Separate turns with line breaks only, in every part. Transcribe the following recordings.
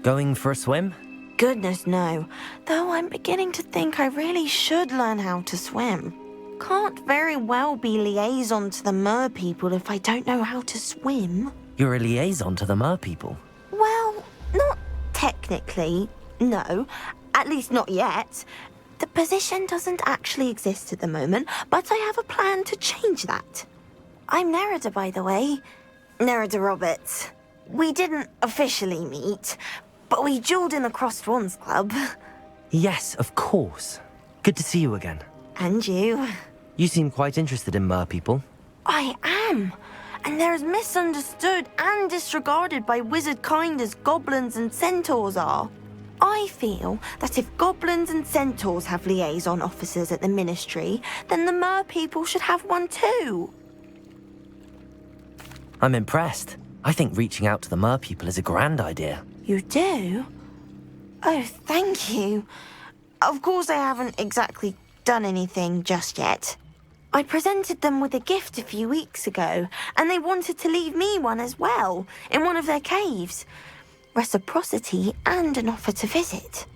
Going for a swim?
Goodness, no. Though I'm beginning to think I really should learn how to swim. Can't very well be liaison to the merpeople if I don't know how to swim.
You're a liaison to the merpeople.
Well, not technically, no. At least not yet. The position doesn't actually exist at the moment, but I have a plan to change that. I'm Nerida, by the way. Nerida Roberts. We didn't officially meet, but we duelled in the Crossed Wands Club.
Yes, of course. Good to see you again.
And you.
You seem quite interested in merpeople.
I am. And they're as misunderstood and disregarded by wizard kind as goblins and centaurs are. I feel that if goblins and centaurs have liaison officers at the ministry, then the merpeople should have one too.
I'm impressed. I think reaching out to the merpeople is a grand idea.
You do? Oh, thank you. Of course I haven't exactly done anything just yet. I presented them with a gift a few weeks ago, and they wanted to leave me one as well, in one of their caves. Reciprocity and an offer to visit.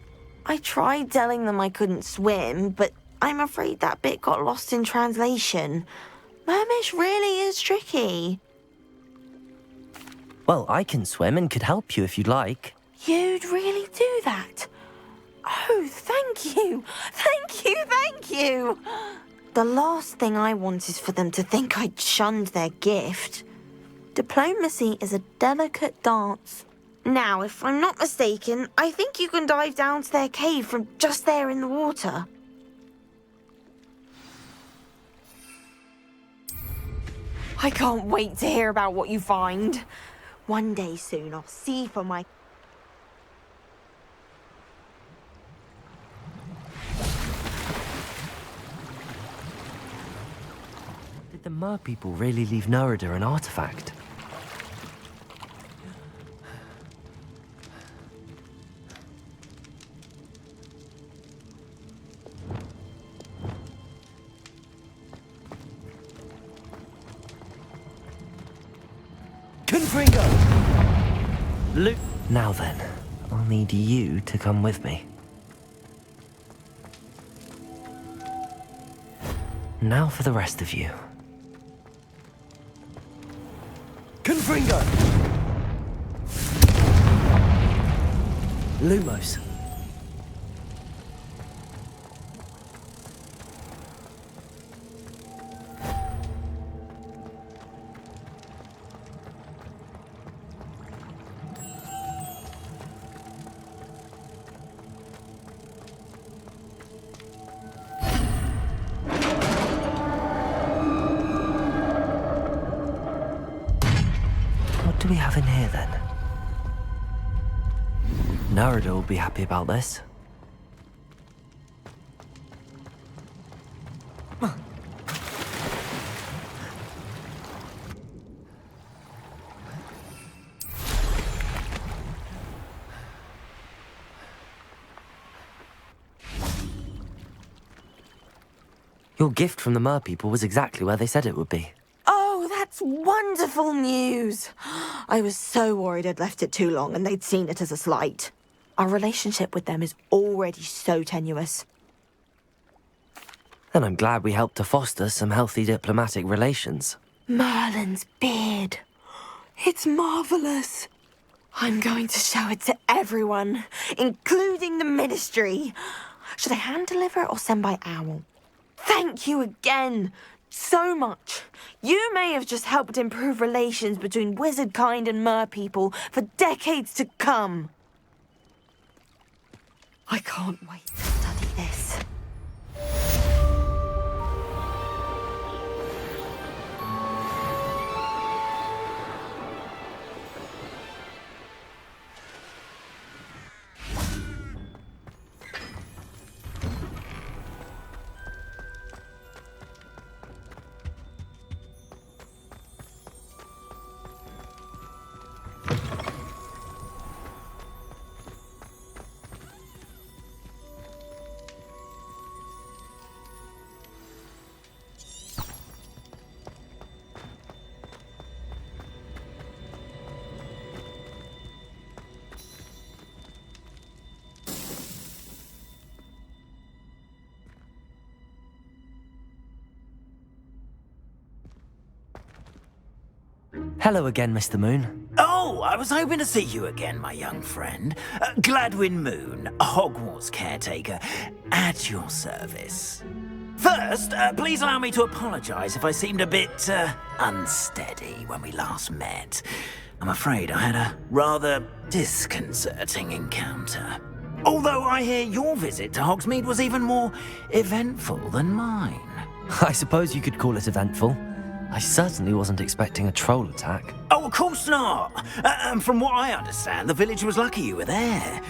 I tried telling them I couldn't swim, but I'm afraid that bit got lost in translation. Mermish really is tricky.
Well, I can swim and could help you if you'd like.
You'd really do that? Oh, thank you! Thank you, thank you! The last thing I want is for them to think I'd shunned their gift. Diplomacy is a delicate dance. Now, if I'm not mistaken, I think you can dive down to their cave from just there in the water. I can't wait to hear about what you find. One day soon, I'll see for my...
Did the merpeople really leave Nerida an artifact? Luke. Now then, I'll need you to come with me. Now for the rest of you. Confringo! Lumos. What do we have in here, then? Nerida will be happy about this. Your gift from the merpeople was exactly where they said it would be.
Oh, that's wonderful news! I was so worried I'd left it too long and they'd seen it as a slight. Our relationship with them is already so tenuous.
Then I'm glad we helped to foster some healthy diplomatic relations.
Merlin's beard. It's marvelous. I'm going to show it to everyone, including the ministry. Should I hand deliver or send by owl? Thank you again. So much. You may have just helped improve relations between wizard kind and merpeople for decades to come. I can't wait to study this.
Hello again, Mr. Moon.
Oh, I was hoping to see you again, my young friend. Gladwin Moon, Hogwarts caretaker, at your service. First, please allow me to apologise if I seemed a bit unsteady when we last met. I'm afraid I had a rather disconcerting encounter. Although I hear your visit to Hogsmeade was even more eventful than mine.
I suppose you could call it eventful. I certainly wasn't expecting a troll attack.
Oh, of course not. And from what I understand, the village was lucky you were there.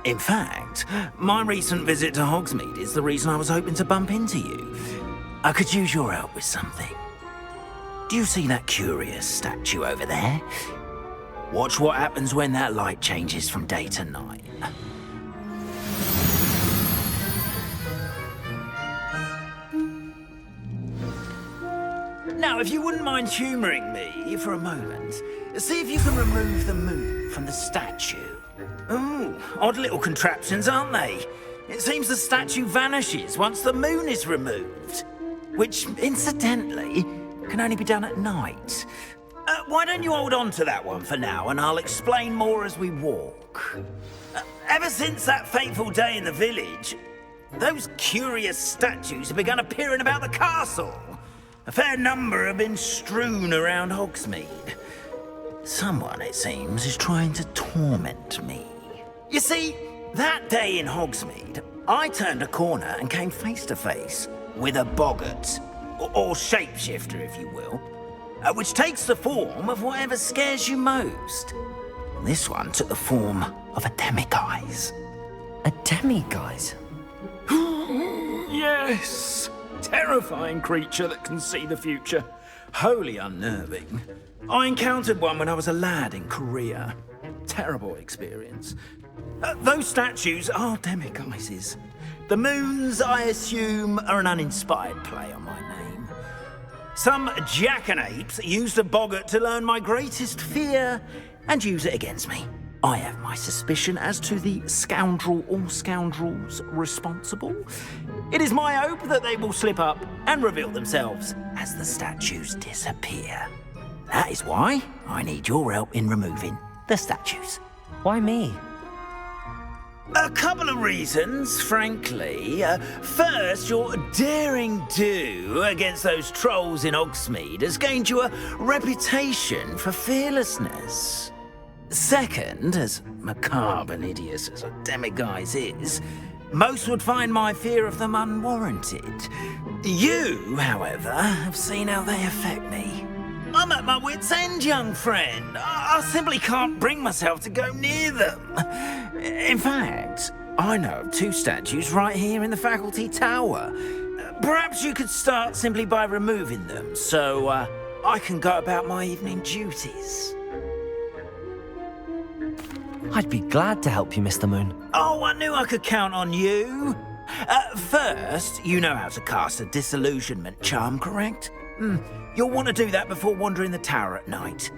In fact, my recent visit to Hogsmeade is the reason I was hoping to bump into you. I could use your help with something. Do you see that curious statue over there? Watch what happens when that light changes from day to night. Now, if you wouldn't mind humouring me for a moment, see if you can remove the moon from the statue. Ooh, odd little contraptions, aren't they? It seems the statue vanishes once the moon is removed. Which, incidentally, can only be done at night. Why don't you hold on to that one for now, and I'll explain more as we walk. Ever since that fateful day in the village, those curious statues have begun appearing about the castle. A fair number have been strewn around Hogsmeade. Someone, it seems, is trying to torment me. You see, that day in Hogsmeade, I turned a corner and came face to face with a boggart, or shapeshifter, if you will, which takes the form of whatever scares you most. This one took the form of a demiguise.
A demiguise?
Yes! Terrifying creature that can see the future. Wholly unnerving. I encountered one when I was a lad in Korea. Terrible experience. Those statues are demiguises. The moons, I assume, are an uninspired play on my name. Some jackanapes used a boggart to learn my greatest fear and use it against me. I have my suspicion as to the scoundrel or scoundrels responsible. It is my hope that they will slip up and reveal themselves as the statues disappear. That is why I need your help in removing the statues.
Why me?
A couple of reasons, frankly. First, your daring do against those trolls in Hogsmeade has gained you a reputation for fearlessness. Second, as macabre and hideous as a demiguise is, most would find my fear of them unwarranted. You, however, have seen how they affect me. I'm at my wit's end, young friend. I simply can't bring myself to go near them. In fact, I know of two statues right here in the faculty tower. Perhaps you could start simply by removing them, so I can go about my evening duties.
I'd be glad to help you, Mr. Moon.
Oh, I knew I could count on you. First, you know how to cast a disillusionment charm, correct? You'll want to do that before wandering the tower at night.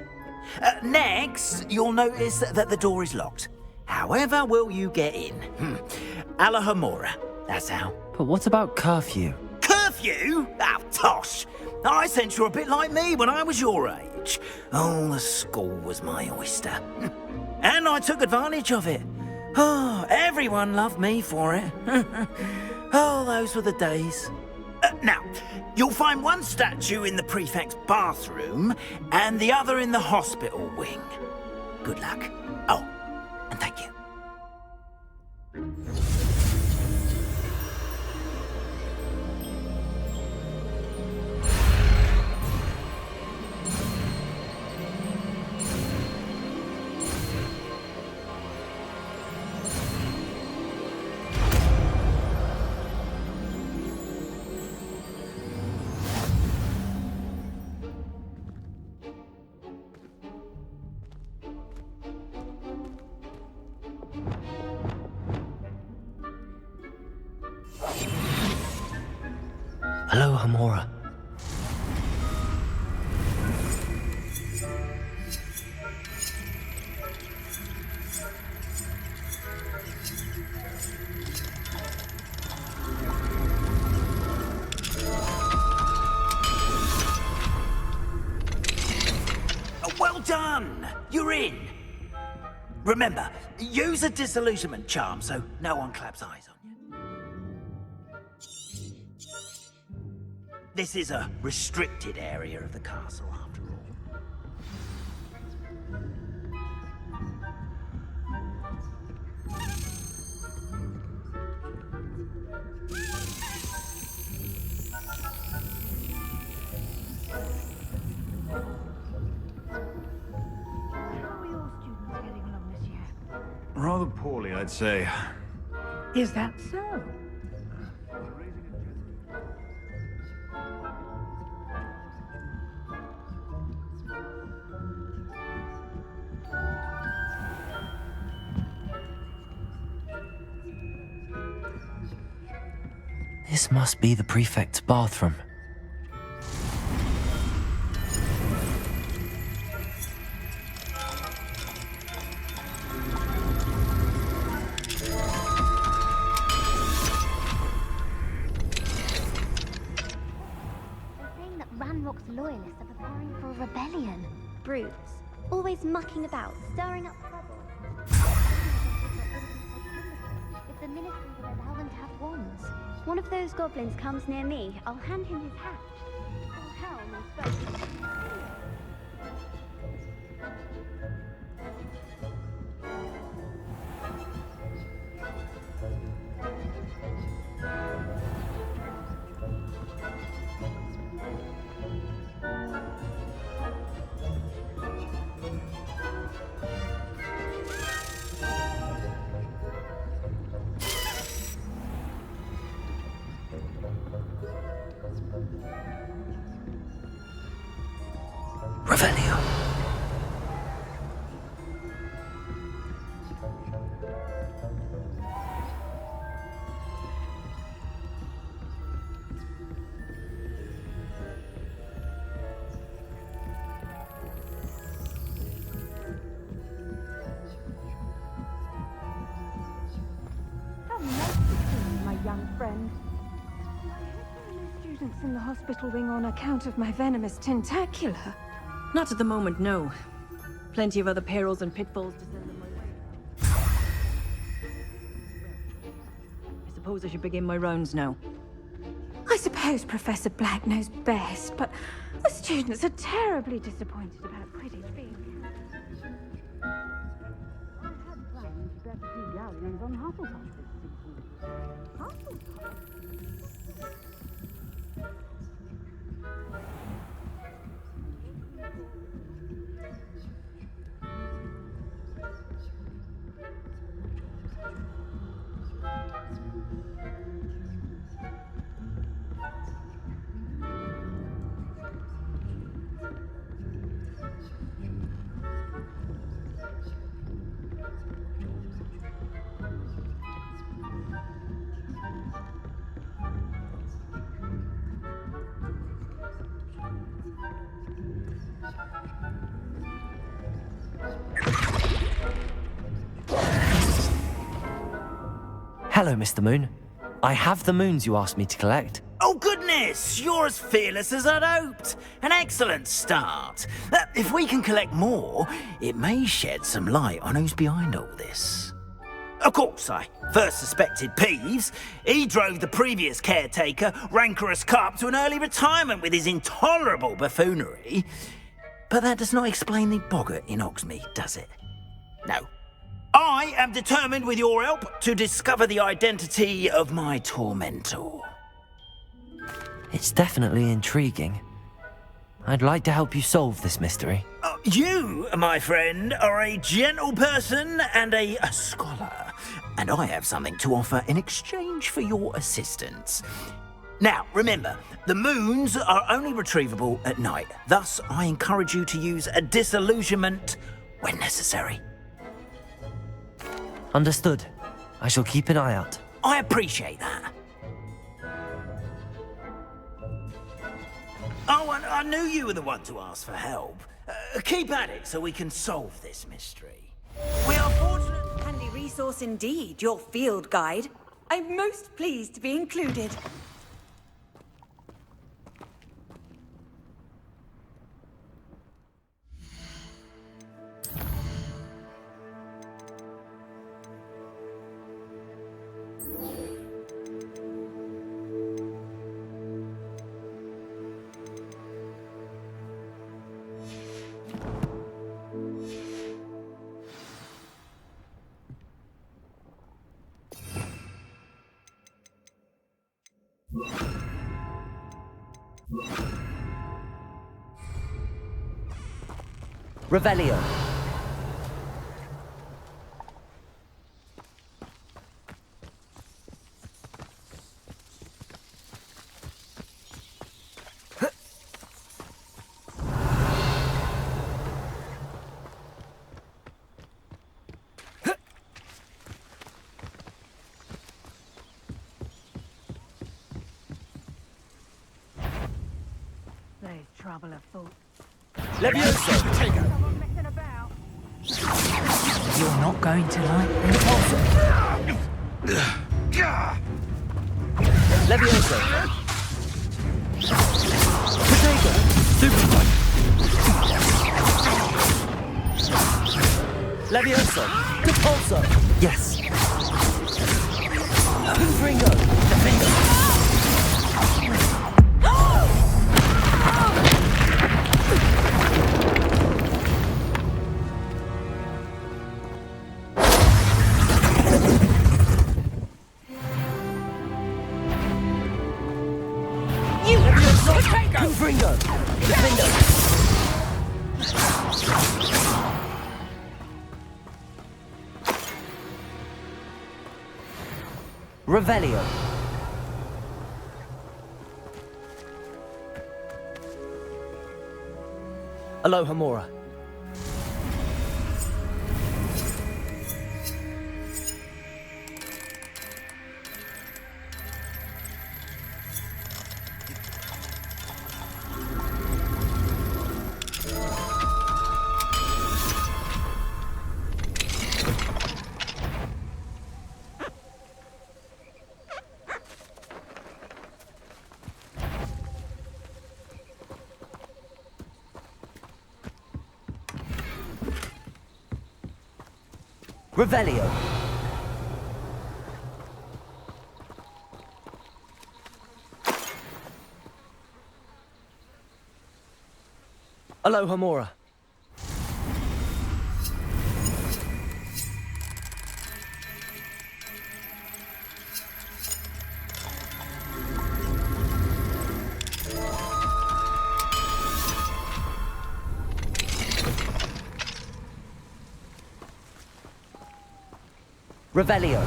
Next, you'll notice that the door is locked. However will you get in? Alohomora, that's how.
But what about curfew?
Curfew? Oh, tosh. I sense you're a bit like me when I was your age. Oh, the school was my oyster. And I took advantage of it. Oh, everyone loved me for it. Oh, those were the days. Now, you'll find one statue in the prefect's bathroom and the other in the hospital wing. Good luck. Oh, and thank you.
Alohomora.
done! You're in! Remember, use a disillusionment charm so no one claps eyes on you. This is a restricted area of the castle, after all.
Rather poorly, I'd say.
Is that so?
This must be the prefect's bathroom.
Loyalists are preparing for a rebellion. Brutes, always mucking about, stirring up trouble. If the ministry will allow them to have wands, one of those goblins comes near me, I'll hand him his hat. All hell may spread.
Revelio.
My young friend. I hope there are no students in the hospital wing on account of my venomous tentacular.
Not at the moment, no. Plenty of other perils and pitfalls to send them my way. I suppose I should begin my rounds now.
I suppose Professor Black knows best, but the students are terribly disappointed about Quidditch being... I had planned to bet a few galleons on Hufflepuff this season. Hufflepuff?
Hello, Mr. Moon. I have the moons you asked me to collect.
Oh, goodness! You're as fearless as I'd hoped. An excellent start. If we can collect more, it may shed some light on who's behind all this. Of course, I first suspected Peeves. He drove the previous caretaker, Rancorous Carp, to an early retirement with his intolerable buffoonery. But that does not explain the boggart in Hogsmeade, does it? No. I am determined, with your help, to discover the identity of my tormentor.
It's definitely intriguing. I'd like to help you solve this mystery.
You, my friend, are a gentle person and a scholar, and I have something to offer in exchange for your assistance. Now, remember, the moons are only retrievable at night. Thus, I encourage you to use a disillusionment when necessary.
Understood. I shall keep an eye out.
I appreciate that. Oh, and I knew you were the one to ask for help. Keep at it so we can solve this mystery. We are fortunate...
Handy resource indeed, your field guide. I'm most pleased to be included.
Revelio.
There's trouble afoot.
Levioso.
Someone messing about.
You're not going to like this.
Levioso. Protego. Super. Levioso. Depulso. Yes. Confringo. Defendo. Confringo. Defendo. Revelio. Alohomora. Revelio. Alohomora. Revelio.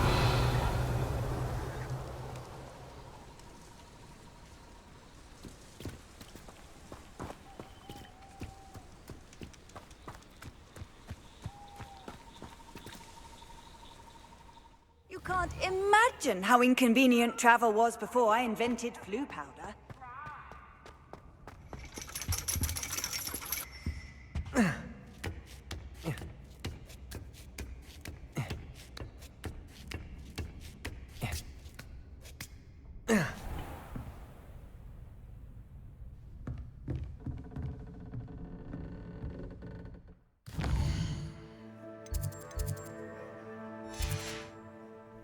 You can't imagine how inconvenient travel was before I invented flu powder.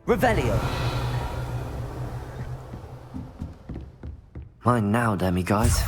Revelio. Mine now, demiguise.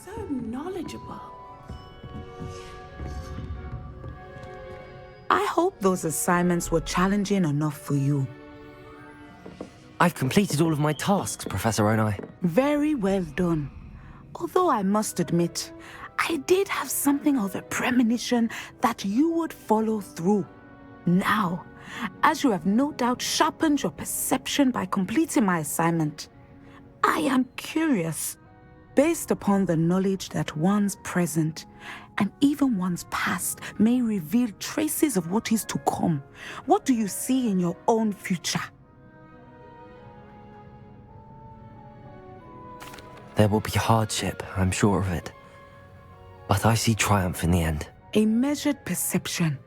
So knowledgeable. I hope those assignments were challenging enough for you.
I've completed all of my tasks, Professor Onai.
Very well done. Although I must admit, I did have something of a premonition that you would follow through. Now, as you have no doubt sharpened your perception by completing my assignment, I am curious, based upon the knowledge that one's present and even one's past may reveal traces of what is to come. What do you see in your own future?
There will be hardship, I'm sure of it. But I see triumph in the end.
A measured perception.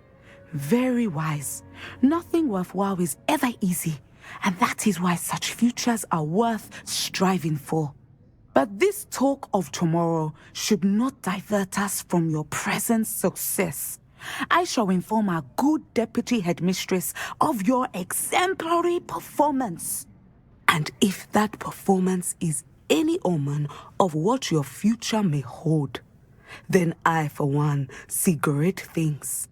Very wise. Nothing worthwhile is ever easy, and that is why such futures are worth striving for. But this talk of tomorrow should not divert us from your present success. I shall inform our good deputy headmistress of your exemplary performance. And if that performance is any omen of what your future may hold, then I, for one, see great things.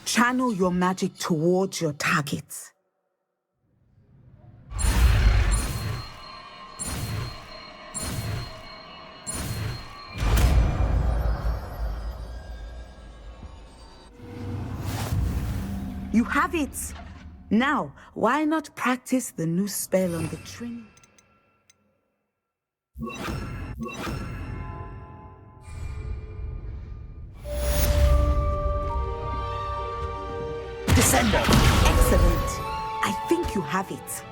Channel your magic towards your targets. You have it! Now, why not practice the new spell on the training?
Descendo!
Excellent. I think you have it.